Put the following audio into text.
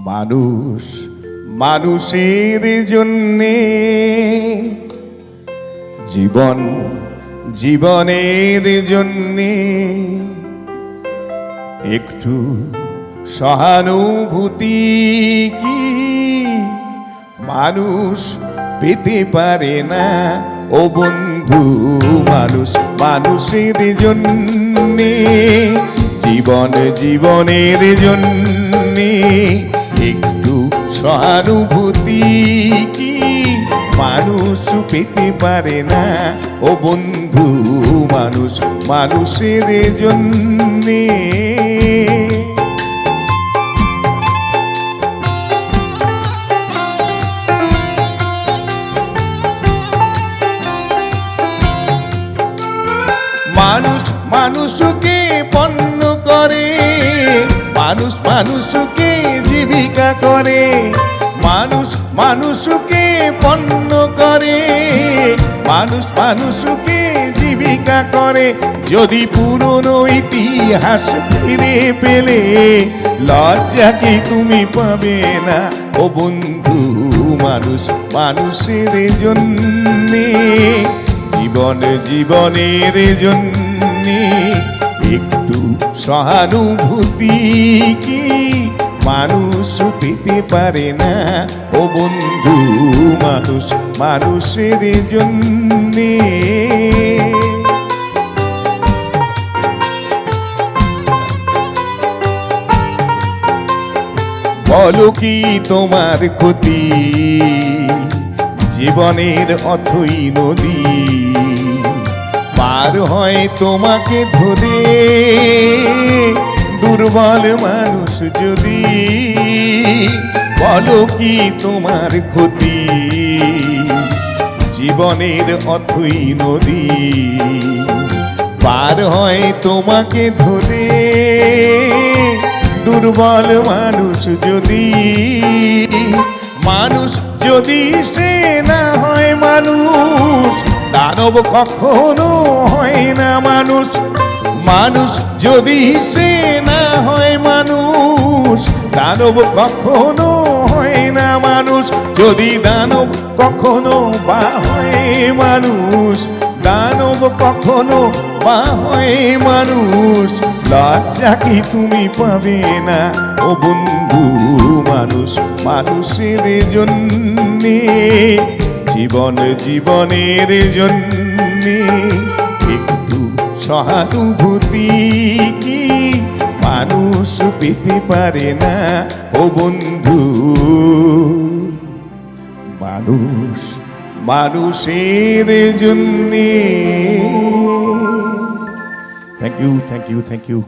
মানুষ মানুষের জন্যে, জীবন জীবনের জন্যে একটু সহানুভূতি কি মানুষ পেতে পারে না ও বন্ধু? মানুষ মানুষের জন্যে, জীবন জীবনের জন্যে একটু সহানুভূতি কি মানুষ পেতে পারে না ও বন্ধু? মানুষ মানুষের জন্যে। মানুষ মানুষকে পণ্য করে, মানুষ মানুষকে জীবিকা করে, মানুষ মানুষকে পণ্য করে, মানুষ মানুষকে জীবিকা করে। যদি পুরনো ইতিহাস ফিরে পেলে লজ্জা কি তুমি পাবে না ও বন্ধু? মানুষ মানুষের জন্যে, জীবন জীবনের জন্যে একটু সহানুভূতি কি মানুষ পেতে পারে না ও বন্ধু? মানুষ মানুষের জন্যে। বলো কি তোমার ক্ষতি, জীবনের অথই নদী পার হয় তোমাকে ধরে দুর্বল মানুষ যদি। বলো কি তোমার ক্ষতি, জীবনের অথই নদী পার হয় তোমাকে ধরে দুর্বল মানুষ যদি। মানুষ যদি সে না হয় মানুষ, দানব কখনো হয় না মানুষ। মানুষ যদি সে না হয় মানুষ, দানব কখনো হয় না মানুষ। যদি দানব কখনো বা হয় মানুষ, দানব কখনো বা হয় মানুষ, লজ্জা কি তুমি পাবে না ও বন্ধু? মানুষ মানুষের জন্যে, জীবন জীবনের জন্যে একটু সহানুভূতি কি মানুষ পেতে পারে না ও বন্ধু? মানুষ মানুষের জন্যে। Thank you, thank you, thank you.